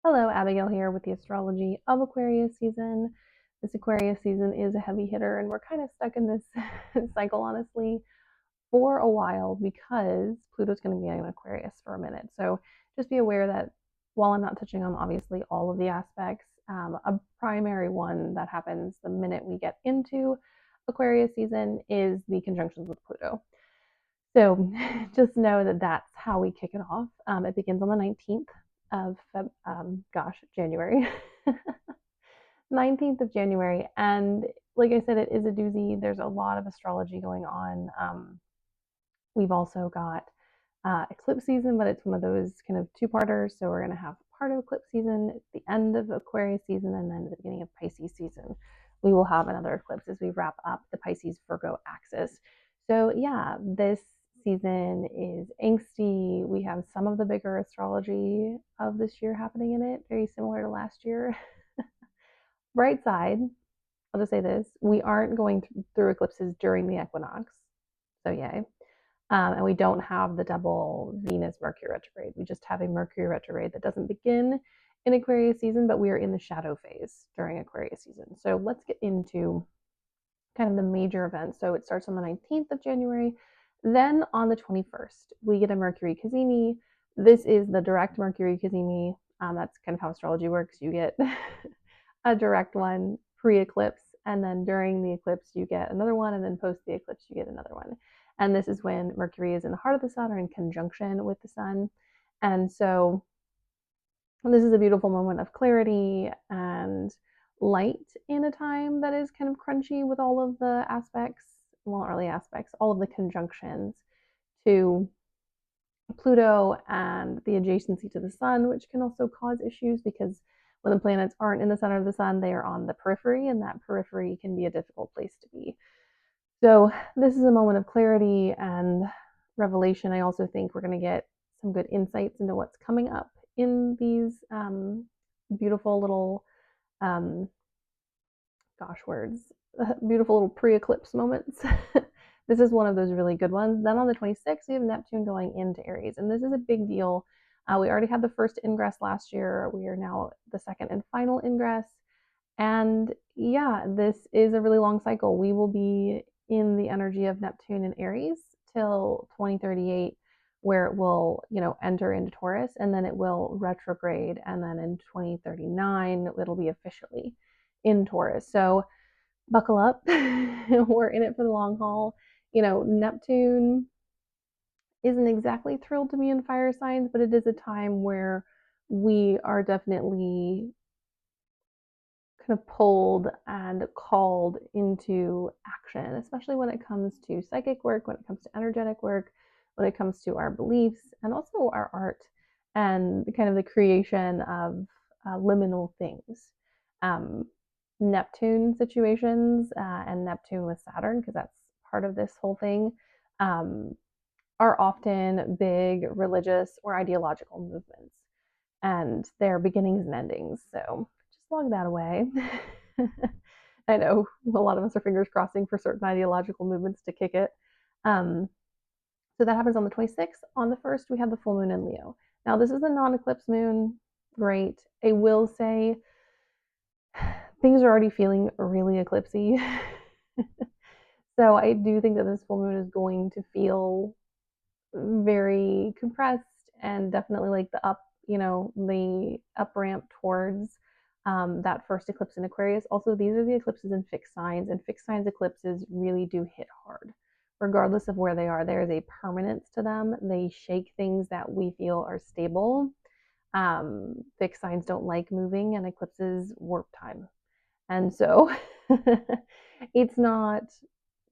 Hello, Abigail here with the astrology of Aquarius season. This Aquarius season is a heavy hitter, and we're kind of stuck in this cycle, honestly, for a while because Pluto's going to be in Aquarius for a minute. So just be aware that while I'm not touching on obviously all of the aspects, a primary one that happens the minute we get into Aquarius season is the conjunctions with Pluto. So just know that that's how we kick it off. It begins on the 19th of January. 19th of January. And like I said, it is a doozy. There's a lot of astrology going on. We've also got eclipse season, but it's one of those kind of two-parters. So we're going to have part of eclipse season at the end of Aquarius season, and then at the beginning of Pisces season, we will have another eclipse as we wrap up the Pisces Virgo axis. So yeah, this season is angsty. We have some of the bigger astrology of this year happening in it, very similar to last year. Bright side, I'll just say this: we aren't going through eclipses during the equinox, so yay. And we don't have the double Venus Mercury retrograde. We just have a Mercury retrograde that doesn't begin in Aquarius season, but we are in the shadow phase during Aquarius season. So let's get into kind of the major events. So it starts on the 19th of January. Then on the 21st, we get a Mercury cazimi. This is the direct Mercury cazimi. That's kind of how astrology works. You get a direct one pre-eclipse, and then during the eclipse you get another one, and then post the eclipse you get another one. And this is when Mercury is in the heart of the sun or in conjunction with the sun. And so this is a beautiful moment of clarity and light in a time that is kind of crunchy with all of the aspects, well, not really aspects, all of the conjunctions to Pluto and the adjacency to the sun, which can also cause issues because when the planets aren't in the center of the sun, they are on the periphery, and that periphery can be a difficult place to be. So, this is a moment of clarity and revelation. I also think we're going to get some good insights into what's coming up in these beautiful little, um, gosh, words, beautiful little pre eclipse moments. This is one of those really good ones. Then on the 26th, we have Neptune going into Aries, and this is a big deal. We already had the first ingress last year. We are now the second and final ingress. And yeah, this is a really long cycle. We will be in the energy of Neptune and Aries till 2038, where it will, enter into Taurus, and then it will retrograde. And then in 2039, it'll be officially in Taurus. So buckle up. We're in it for the long haul. Neptune isn't exactly thrilled to be in fire signs, but it is a time where we are definitely kind of pulled and called into action, especially when it comes to psychic work, when it comes to energetic work, when it comes to our beliefs, and also our art and kind of the creation of liminal things. Um, Neptune situations and Neptune with Saturn, because that's part of this whole thing, um, are often big religious or ideological movements, and their beginnings and endings. So just log that away. I know a lot of us are fingers crossing for certain ideological movements to kick it. Um, so that happens on the 26th. On the 1st, we have the full moon in Leo. Now, this is a non eclipse moon. Great. I will say things are already feeling really eclipsy. So I do think that this full moon is going to feel very compressed and definitely like the up ramp towards that first eclipse in Aquarius. Also, these are the eclipses in fixed signs, and fixed signs eclipses really do hit hard. Regardless of where they are, there is a permanence to them. They shake things that we feel are stable. Fixed signs don't like moving, and eclipses warp time. And so it's not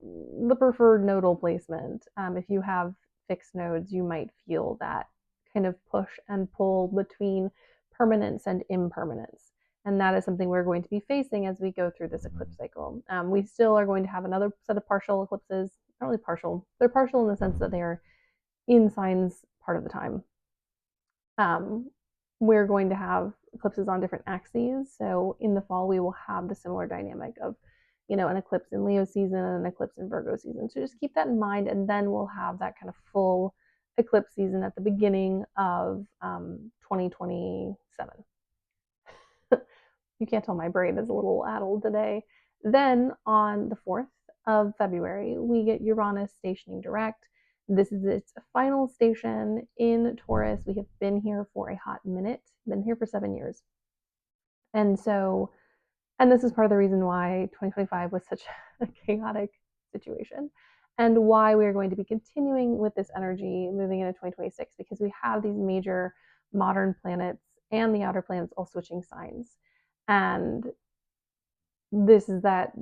the preferred nodal placement. If you have fixed nodes, you might feel that kind of push and pull between permanence and impermanence. And that is something we're going to be facing as we go through this eclipse cycle. We still are going to have another set of partial eclipses. Not really partial. They're partial in the sense that they're in signs part of the time. We're going to have eclipses on different axes. So in the fall, we will have the similar dynamic of, an eclipse in Leo season and an eclipse in Virgo season. So just keep that in mind. And then we'll have that kind of full eclipse season at the beginning of 2027. You can't tell my brain is a little addled today. Then on the 4th of February, we get Uranus stationing direct. This is its final station in Taurus. We have been here for a hot minute, been here for 7 years. And so, and this is part of the reason why 2025 was such a chaotic situation and why we are going to be continuing with this energy moving into 2026, because we have these major modern planets and the outer planets all switching signs. And this is that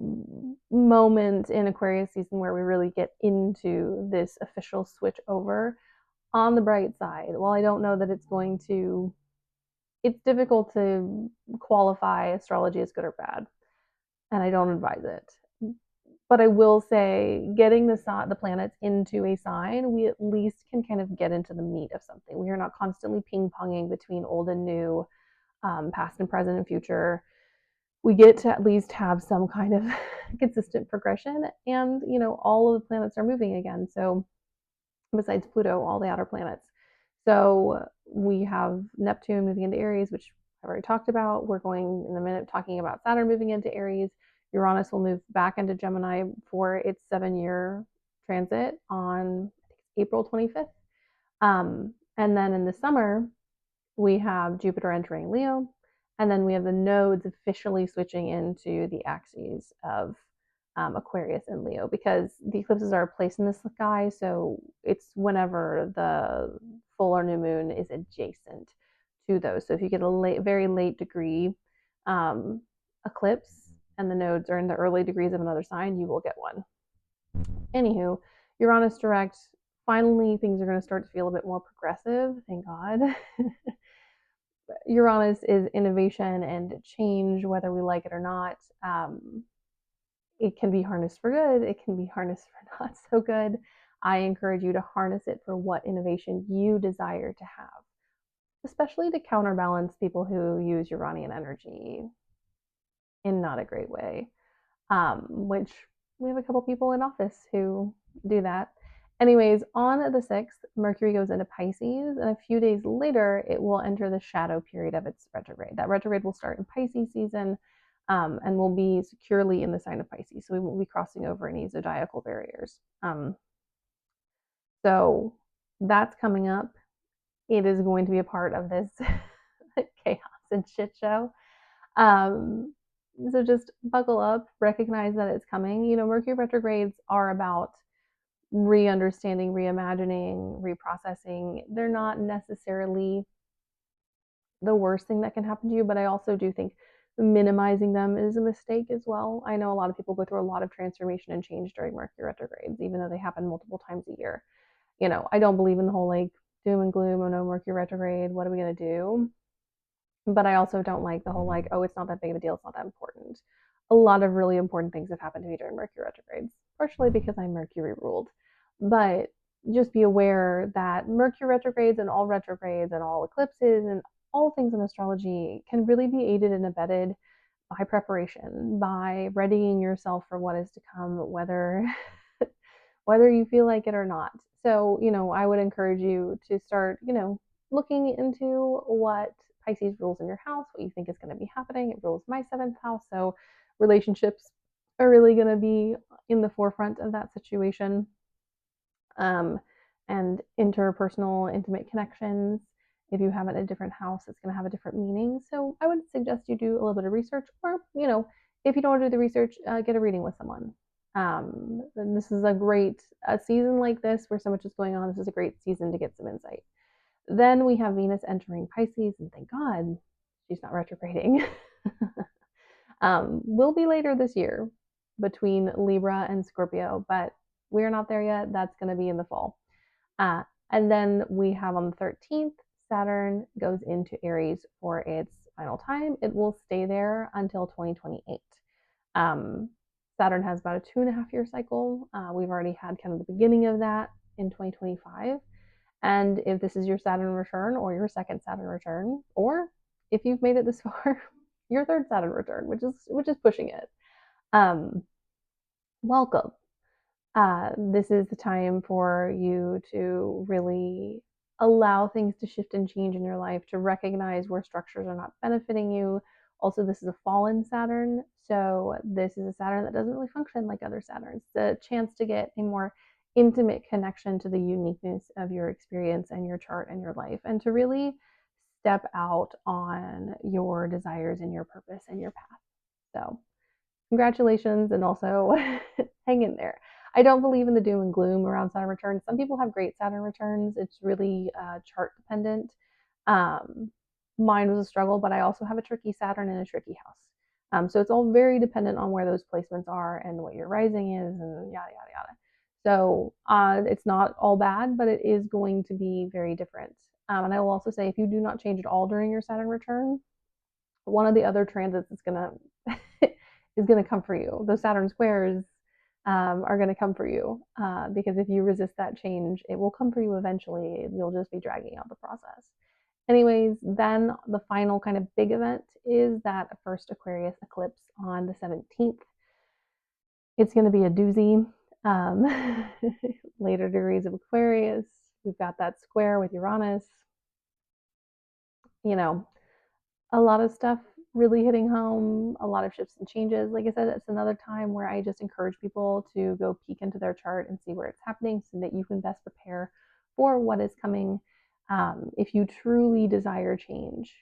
moment in Aquarius season where we really get into this official switch over. On the bright side, while I don't know that it's going to, it's difficult to qualify astrology as good or bad, and I don't advise it. But I will say, getting the planets into a sign, we at least can kind of get into the meat of something. We are not constantly ping ponging between old and new, past and present and future. We get to at least have some kind of consistent progression, and all of the planets are moving again. So besides Pluto, all the outer planets. So we have Neptune moving into Aries, which I've already talked about. We're going in a minute talking about Saturn moving into Aries. Uranus will move back into Gemini for its 7-year transit on April 25th. And then in the summer, we have Jupiter entering Leo, and then we have the nodes officially switching into the axes of Aquarius and Leo, because the eclipses are placed in the sky, so it's whenever the full or new moon is adjacent to those. So if you get a very late degree eclipse and the nodes are in the early degrees of another sign, you will get one. Anywho, Uranus direct, finally things are going to start to feel a bit more progressive, thank God. Uranus is innovation and change, whether we like it or not. It can be harnessed for good, it can be harnessed for not so good. I encourage you to harness it for what innovation you desire to have, especially to counterbalance people who use Uranian energy in not a great way, which we have a couple people in office who do that. Anyways, on the 6th, Mercury goes into Pisces, and a few days later, it will enter the shadow period of its retrograde. That retrograde will start in Pisces season, and will be securely in the sign of Pisces. So we won't be crossing over any zodiacal barriers. So that's coming up. It is going to be a part of this chaos and shit show. So just buckle up, recognize that it's coming. Mercury retrogrades are about re-understanding, reimagining, reprocessing. They're not necessarily the worst thing that can happen to you, but I also do think minimizing them is a mistake as well. I know a lot of people go through a lot of transformation and change during Mercury retrogrades, even though they happen multiple times a year. I don't believe in the whole like doom and gloom, oh no, Mercury retrograde, what are we going to do? But I also don't like the whole like, oh, it's not that big of a deal, it's not that important. A lot of really important things have happened to me during Mercury retrogrades, partially because I'm Mercury ruled. But just be aware that Mercury retrogrades and all eclipses and all things in astrology can really be aided and abetted by preparation, by readying yourself for what is to come, whether you feel like it or not. So, I would encourage you to start, looking into what Pisces rules in your house, what you think is going to be happening. It rules my 7th house. So relationships are really going to be in the forefront of that situation. And interpersonal, intimate connections. If you have it in a different house, it's going to have a different meaning. So I would suggest you do a little bit of research, or, if you don't want to do the research, get a reading with someone. And this is a season like this where so much is going on. This is a great season to get some insight. Then we have Venus entering Pisces, and thank God she's not retrograding. Will be later this year between Libra and Scorpio, but we're not there yet. That's going to be in the fall. And then we have on the 13th, Saturn goes into Aries for its final time. It will stay there until 2028. Saturn has about a 2.5-year cycle. We've already had kind of the beginning of that in 2025. And if this is your Saturn return or your second Saturn return, or if you've made it this far, your third Saturn return, which is pushing it, welcome. This is the time for you to really allow things to shift and change in your life, to recognize where structures are not benefiting you, Also, this is a fallen Saturn, so this is a Saturn that doesn't really function like other Saturns. The chance to get a more intimate connection to the uniqueness of your experience and your chart and your life, and to really step out on your desires and your purpose and your path. So, congratulations, and also hang in there. I don't believe in the doom and gloom around Saturn returns. Some people have great Saturn returns. It's really chart dependent. Um, Mine was a struggle, but I also have a tricky Saturn in a tricky house. So it's all very dependent on where those placements are and what your rising is, and yada yada yada. So it's not all bad, but it is going to be very different. And I will also say, if you do not change at all during your Saturn return, one of the other transits is gonna is gonna come for you. Those Saturn squares are gonna come for you because if you resist that change, it will come for you eventually. You'll just be dragging out the process. Anyways, then the final kind of big event is that first Aquarius eclipse on the 17th. It's going to be a doozy. Um, Later degrees of Aquarius. We've got that square with Uranus. You know, a lot of stuff really hitting home, a lot of shifts and changes. Like I said, it's another time where I just encourage people to go peek into their chart and see where it's happening so that you can best prepare for what is coming. If you truly desire change,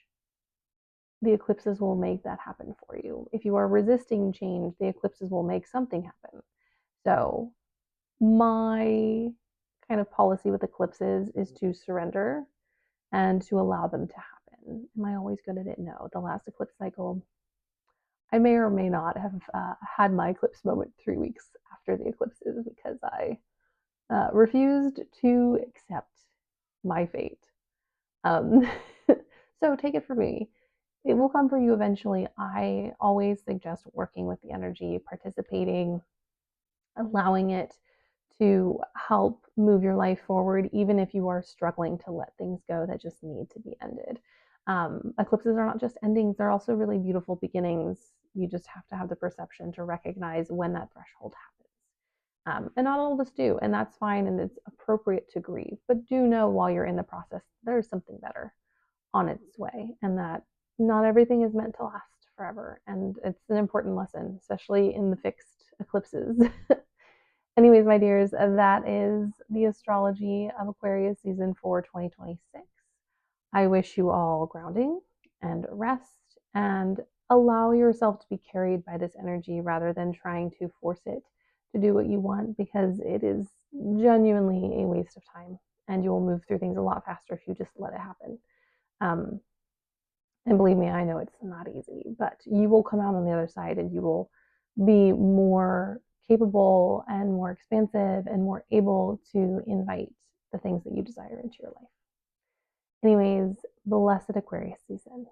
the eclipses will make that happen for you. If you are resisting change, the eclipses will make something happen. So, my kind of policy with eclipses is to surrender and to allow them to happen. Am I always good at it? No. The last eclipse cycle, I may or may not have had my eclipse moment 3 weeks after the eclipses because I refused to accept my fate. Um, so take it from me. It will come for you eventually. I always suggest working with the energy, participating, allowing it to help move your life forward, even if you are struggling to let things go that just need to be ended. Eclipses are not just endings, they're also really beautiful beginnings. You just have to have the perception to recognize when that threshold happens. And not all of us do, and that's fine, and it's appropriate to grieve. But do know while you're in the process, there's something better on its way, and that not everything is meant to last forever. And it's an important lesson, especially in the fixed eclipses. Anyways, my dears, that is the astrology of Aquarius season for 2026. I wish you all grounding and rest and allow yourself to be carried by this energy rather than trying to force it to do what you want, because it is genuinely a waste of time and you will move through things a lot faster if you just let it happen. Um, and believe me, I know it's not easy, but you will come out on the other side and you will be more capable and more expansive and more able to invite the things that you desire into your life. Anyways, blessed Aquarius season.